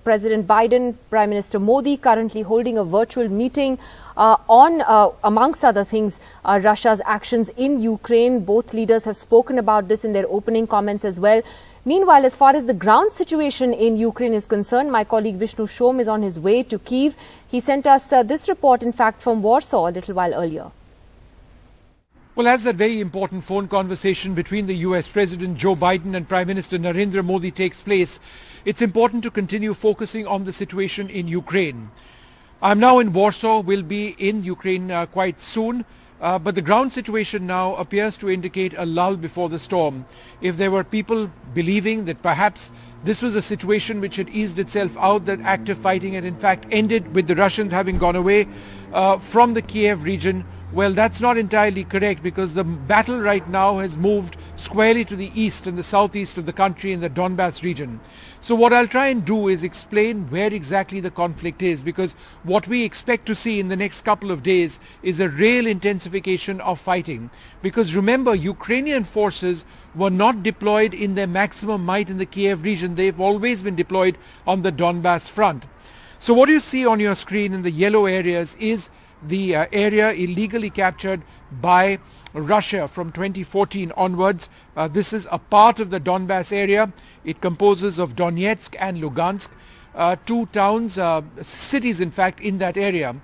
President Biden, Prime Minister Modi currently holding a virtual meeting on, amongst other things, Russia's actions in Ukraine. Both leaders have spoken about this in their opening comments as well. Meanwhile, as far as the ground situation in Ukraine is concerned, my colleague Vishnu Shom is on his way to Kyiv. He sent us this report, in fact, from Warsaw a little while earlier. Well, as that very important phone conversation between the US President Joe Biden and Prime Minister Narendra Modi takes place, it's important to continue focusing on the situation in Ukraine. I'm now in Warsaw, will be in Ukraine quite soon, but the ground situation now appears to indicate a lull before the storm. If there were people believing that perhaps this was a situation which had eased itself out, that active fighting had in fact ended with the Russians having gone away from the Kiev region, well, that's not entirely correct, because the battle right now has moved squarely to the east and the southeast of the country in the Donbass region. So what I'll try and do is explain where exactly the conflict is, because what we expect to see in the next couple of days is a real intensification of fighting. Because remember, Ukrainian forces were not deployed in their maximum might in the Kiev region. They've always been deployed on the Donbass front. So what you see on your screen in the yellow areas is the area illegally captured by Russia from 2014 onwards. This is a part of the Donbass area. It composes of Donetsk and Lugansk, two towns, cities in fact, in that area.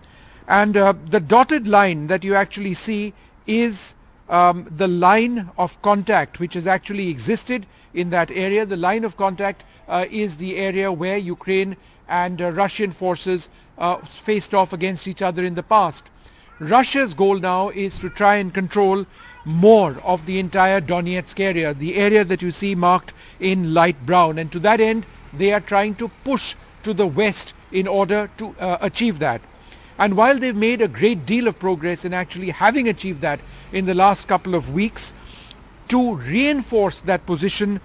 And the dotted line that you actually see is the line of contact which has actually existed in that area. The line of contact is the area where Ukraine and Russian forces faced off against each other in the past. Russia's goal now is to try and control more of the entire Donetsk area, the area that you see marked in light brown. And to that end, they are trying to push to the west in order to achieve that. And while they've made a great deal of progress in actually having achieved that in the last couple of weeks, to reinforce that position,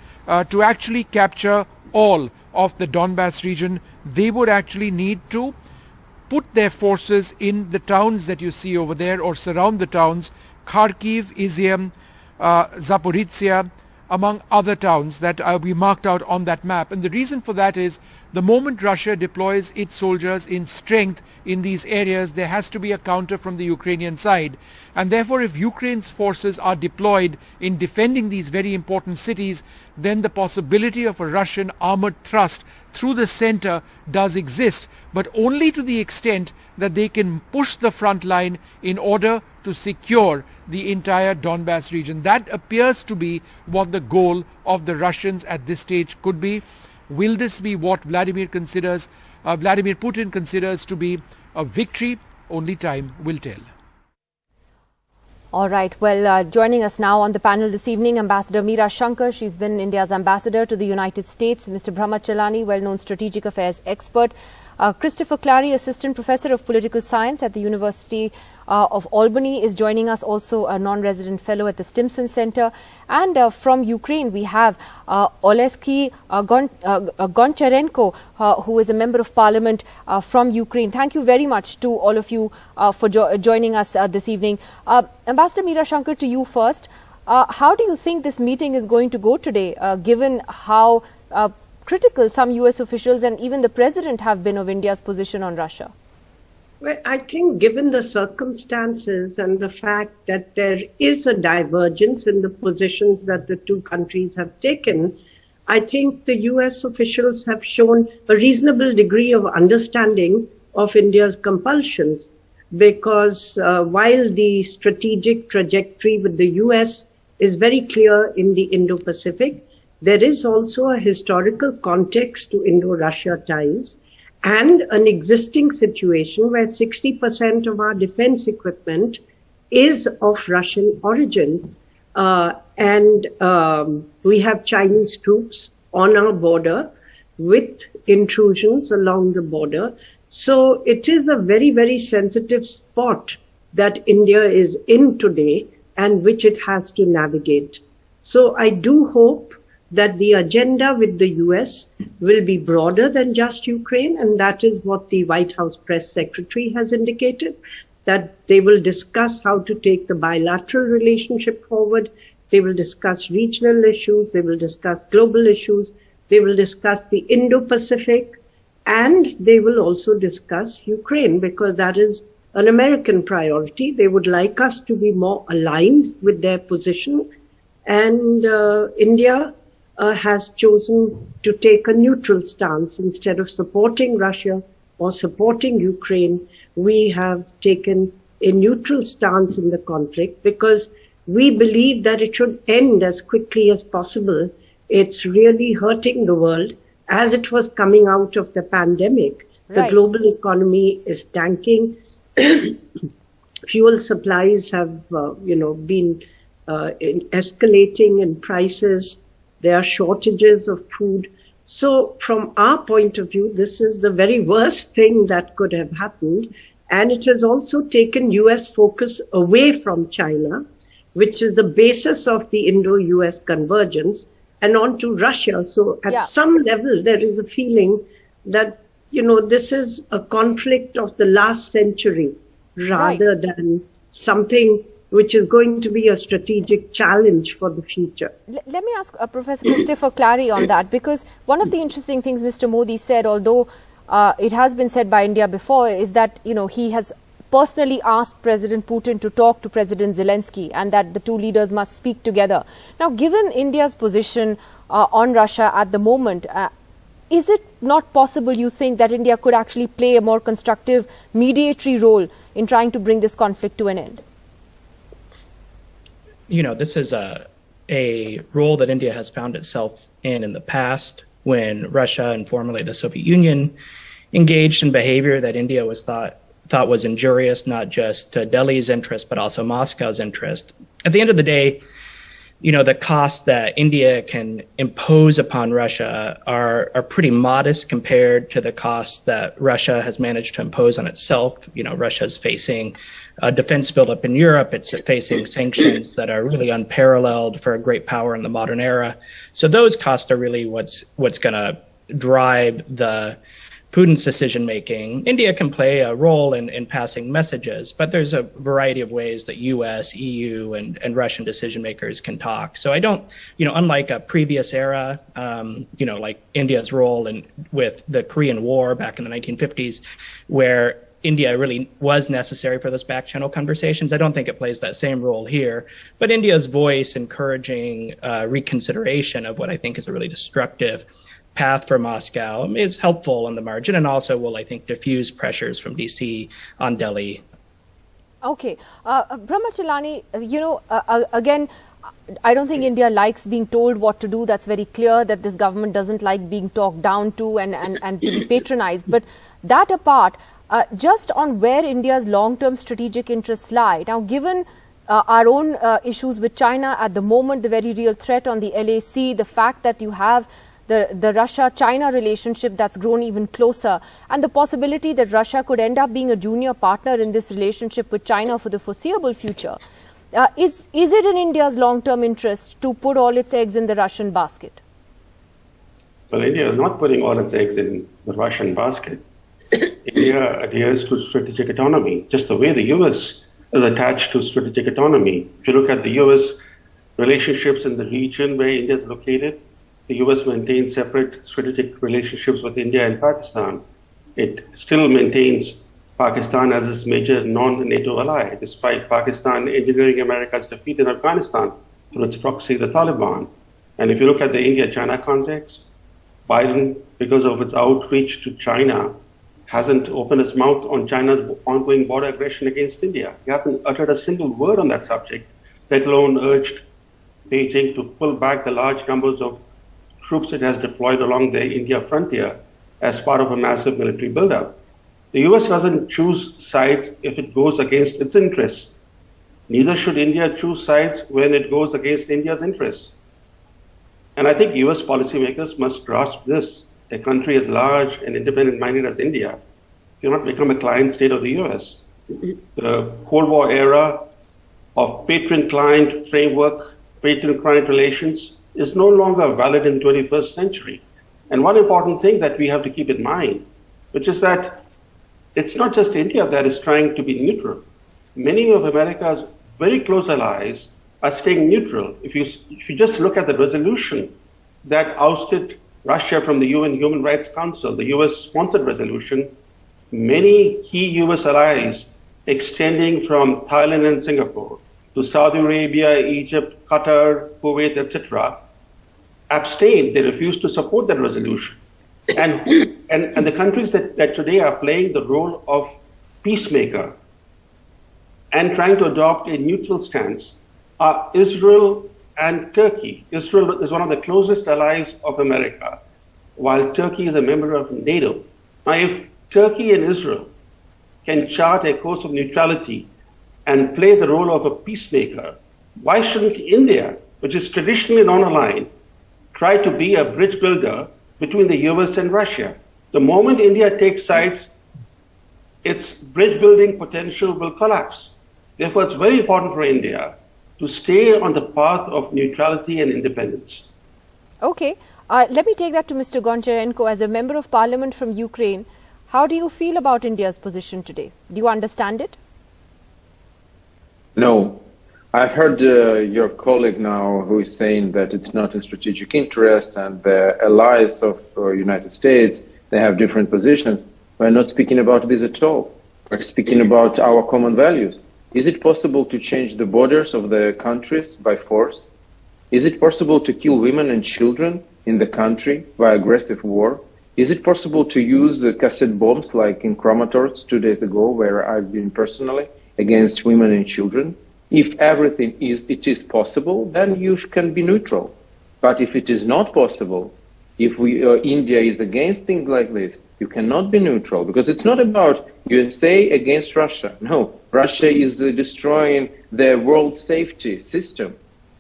to actually capture all of the Donbass region, they would actually need to put their forces in the towns that you see over there, or surround the towns, Kharkiv, Izium, Zaporizhia, among other towns that we marked out on that map. And the reason for that is, the moment Russia deploys its soldiers in strength in these areas, there has to be a counter from the Ukrainian side. And therefore, if Ukraine's forces are deployed in defending these very important cities, then the possibility of a Russian armored thrust through the center does exist, but only to the extent that they can push the front line in order to secure the entire Donbass region. That appears to be what the goal of the Russians at this stage could be. Will this be what Vladimir Putin considers to be a victory? Only time will tell. All right. Well, joining us now on the panel this evening, Ambassador Meera Shankar. She's been India's ambassador to the United States. Mr. Brahmachalani, well-known strategic affairs expert. Christopher Clary, Assistant Professor of Political Science at the University of Albany, is joining us, also a non-resident fellow at the Stimson Center. And from Ukraine, we have Oleksiy Goncharenko, who is a member of parliament from Ukraine. Thank you very much to all of you for joining us this evening. Ambassador Meera Shankar, to you first. How do you think this meeting is going to go today, given how critical some US officials and even the president have been of India's position on Russia? Well, I think given the circumstances and the fact that there is a divergence in the positions that the two countries have taken, I think the US officials have shown a reasonable degree of understanding of India's compulsions, because while the strategic trajectory with the US is very clear in the Indo-Pacific, there is also a historical context to Indo-Russia ties and an existing situation where 60% of our defense equipment is of Russian origin. And we have Chinese troops on our border with intrusions along the border. So it is a very, very sensitive spot that India is in today and which it has to navigate. So I do hope that the agenda with the US will be broader than just Ukraine, and that is what the White House press secretary has indicated, that they will discuss how to take the bilateral relationship forward. They will discuss regional issues. They will discuss global issues. They will discuss the Indo-Pacific And they will also discuss Ukraine because that is an American priority. They would like us to be more aligned with their position. And India has chosen to take a neutral stance. Instead of supporting Russia or supporting Ukraine, we have taken a neutral stance in the conflict because we believe that it should end as quickly as possible. It's really hurting the world. As it was coming out of the pandemic, the global economy is tanking. Fuel supplies have, been escalating in prices. There are shortages of food. So from our point of view, this is the very worst thing that could have happened. And it has also taken US focus away from China, which is the basis of the Indo-US convergence, and on to Russia. So at some level, there is a feeling that, this is a conflict of the last century rather than something which is going to be a strategic challenge for the future. Let me ask Professor Christopher Clary on that, because one of the interesting things Mr. Modi said, although it has been said by India before, is that, he has personally asked President Putin to talk to President Zelensky and that the two leaders must speak together. Now, given India's position on Russia at the moment, is it not possible, you think, that India could actually play a more constructive mediatory role in trying to bring this conflict to an end? This is a role that India has found itself in the past when Russia and formerly the Soviet Union engaged in behavior that India was thought was injurious, not just to Delhi's interest, but also Moscow's interest. At the end of the day, the costs that India can impose upon Russia are pretty modest compared to the costs that Russia has managed to impose on itself. Russia's facing a defense buildup in Europe. It's facing sanctions that are really unparalleled for a great power in the modern era. So those costs are really what's going to drive Putin's decision-making. India can play a role in passing messages, but there's a variety of ways that U.S., EU, and Russian decision-makers can talk. So I don't, unlike a previous era, like India's role with the Korean War back in the 1950s, where India really was necessary for those back-channel conversations, I don't think it plays that same role here. But India's voice encouraging reconsideration of what I think is a really destructive path for Moscow is helpful on the margin, and also will, I think, diffuse pressures from DC on Delhi. Okay. Brahmachalani, again, I don't think India likes being told what to do. That's very clear that this government doesn't like being talked down to and to be patronized. But that apart, just on where India's long-term strategic interests lie. Now, given our own issues with China at the moment, the very real threat on the LAC, the fact that you have the Russia-China relationship that's grown even closer, and the possibility that Russia could end up being a junior partner in this relationship with China for the foreseeable future. Is it in India's long-term interest to put all its eggs in the Russian basket? Well, India is not putting all its eggs in the Russian basket. India adheres to strategic autonomy, just the way the U.S. is attached to strategic autonomy. If you look at the U.S. relationships in the region where India is located, the U.S. maintains separate strategic relationships with India and Pakistan. It still maintains Pakistan as its major non-NATO ally, despite Pakistan engineering America's defeat in Afghanistan through its proxy, the Taliban. And if you look at the India-China context, Biden, because of its outreach to China, hasn't opened his mouth on China's ongoing border aggression against India. He hasn't uttered a single word on that subject, let alone urged Beijing to pull back the large numbers of troops it has deployed along the India frontier as part of a massive military buildup. The US doesn't choose sides if it goes against its interests. Neither should India choose sides when it goes against India's interests. And I think US policymakers must grasp this. A country as large and independent-minded as India cannot become a client state of the US. The Cold War era of patron-client framework, patron-client relations is no longer valid in the 21st century. And one important thing that we have to keep in mind, which is that it's not just India that is trying to be neutral. Many of America's very close allies are staying neutral. If you just look at the resolution that ousted Russia from the UN Human Rights Council, the US-sponsored resolution, many key US allies extending from Thailand and Singapore to Saudi Arabia, Egypt, Qatar, Kuwait, etc., abstained. They refused to support that resolution. And the countries that today are playing the role of peacemaker and trying to adopt a neutral stance are Israel and Turkey. Israel is one of the closest allies of America, while Turkey is a member of NATO. Now, if Turkey and Israel can chart a course of neutrality and play the role of a peacemaker, why shouldn't India, which is traditionally non-aligned, try to be a bridge builder between the US and Russia? The moment India takes sides, its bridge building potential will collapse. Therefore, it's very important for India to stay on the path of neutrality and independence. Okay. Let me take that to Mr. Goncharenko. As a member of parliament from Ukraine, how do you feel about India's position today? Do you understand it? No. I've heard your colleague now who is saying that it's not in strategic interest and the allies of United States, they have different positions. We're not speaking about this at all. We're speaking about our common values. Is it possible to change the borders of the countries by force? Is it possible to kill women and children in the country by aggressive war? Is it possible to use cassette bombs like in Kramatorsk 2 days ago, where I've been personally, against women and children? If everything it is possible, then you can be neutral. But if it is not possible, if India is against things like this, you cannot be neutral, because it's not about USA against Russia. No, Russia is destroying the world safety system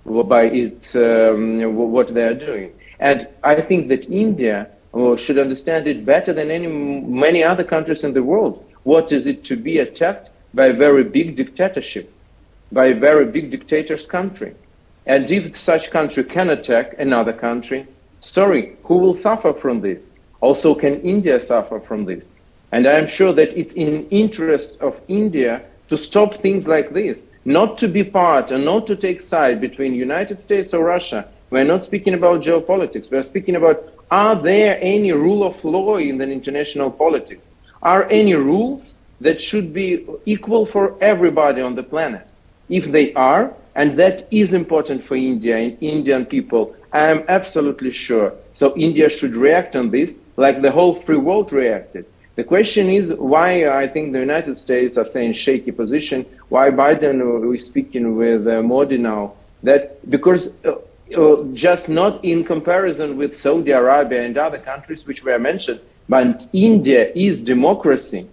by its what they are doing. And I think that India should understand it better than many other countries in the world. What is it to be attacked by a very big dictatorship, by a very big dictator's country? And if such country can attack another country, sorry, who will suffer from this? Also, can India suffer from this? And I am sure that it's in interest of India to stop things like this, not to be part and not to take side between United States or Russia. We're not speaking about geopolitics. We're speaking about, are there any rule of law in the international politics? Are any rules that should be equal for everybody on the planet? If they are, and that is important for India and Indian people, I am absolutely sure. So India should react on this like the whole free world reacted. The question is why I think the United States are saying shaky position, why Biden is speaking with Modi now, that because just not in comparison with Saudi Arabia and other countries which were mentioned, but India is democracy.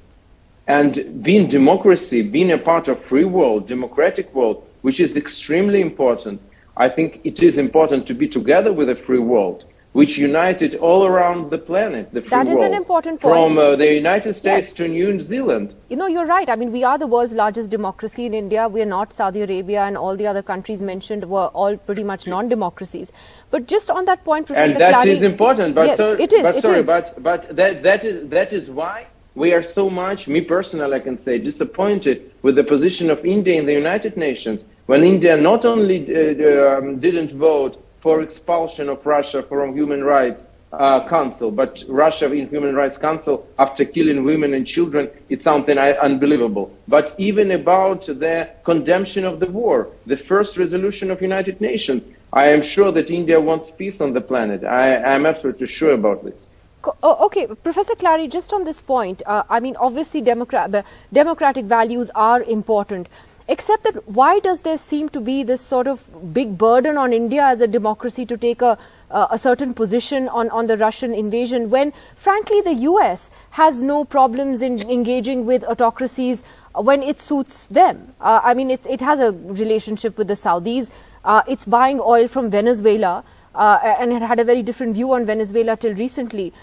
And being democracy, being a part of free world, democratic world, which is extremely important, I think it is important to be together with a free world, which united all around the planet, the free world. That is an important point. From the United States to New Zealand. You know, you're right. I mean, we are the world's largest democracy in India. We are not Saudi Arabia, and all the other countries mentioned were all pretty much non-democracies. But just on that point, Professor And that Clary, is important. But, yes, so, it is, but that is why we are so much, me personally, I can say, disappointed with the position of India in the United Nations, when India not only didn't vote for expulsion of Russia from Human Rights Council, but Russia in Human Rights Council after killing women and children, it's something unbelievable. But even about the condemnation of the war, the first resolution of United Nations, I am sure that India wants peace on the planet. I am absolutely sure about this. Okay, Professor Clary, just on this point, I mean, obviously the democratic values are important, except that why does there seem to be this sort of big burden on India as a democracy to take a certain position on the Russian invasion, when, frankly, the US has no problems in engaging with autocracies when it suits them? I mean, it has a relationship with the Saudis. It's buying oil from Venezuela. And it had a very different view on Venezuela till recently.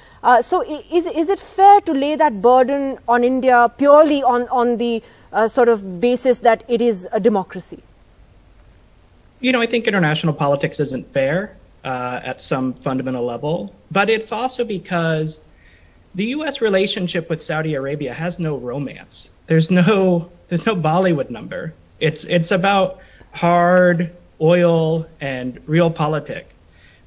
So is it fair to lay that burden on India purely on the sort of basis that it is a democracy? You know, I think international politics isn't fair at some fundamental level, but it's also because the U.S. relationship with Saudi Arabia has no romance. There's no Bollywood number. It's about hard oil and real politics.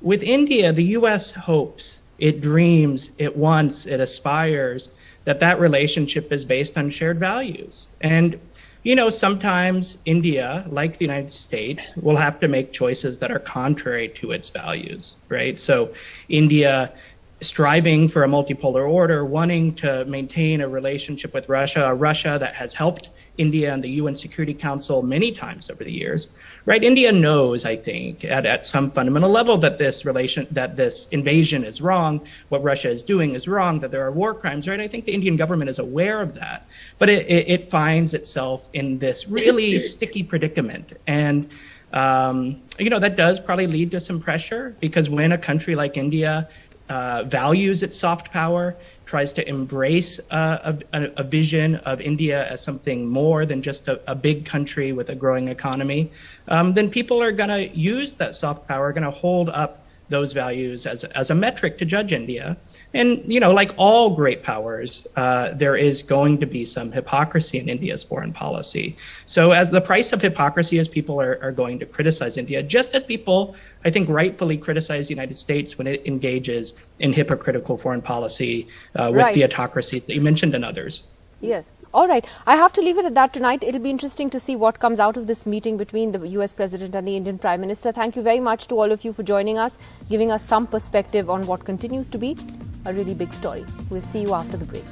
With India, the U.S. hopes it dreams, it wants, it aspires, that relationship is based on shared values. And, you know, sometimes India, like the United States, will have to make choices that are contrary to its values, right? So India striving for a multipolar order, wanting to maintain a relationship with Russia, a Russia that has helped India and the UN Security Council many times over the years, right? India knows, I think, at some fundamental level that this invasion is wrong, what Russia is doing is wrong, that there are war crimes, right? I think the Indian government is aware of that, but it finds itself in this really sticky predicament. And, you know, that does probably lead to some pressure, because when a country like India values its soft power, tries to embrace a vision of India as something more than just a big country with a growing economy, then people are going to use that soft power, going to hold up those values as a metric to judge India. And, you know, like all great powers, there is going to be some hypocrisy in India's foreign policy. So as the price of hypocrisy is people are going to criticize India, just as people, I think, rightfully criticize the United States when it engages in hypocritical foreign policy with the autocracy that you mentioned and others. Yes. All right. I have to leave it at that tonight. It'll be interesting to see what comes out of this meeting between the US President and the Indian Prime Minister. Thank you very much to all of you for joining us, giving us some perspective on what continues to be a really big story. We'll see you after the break.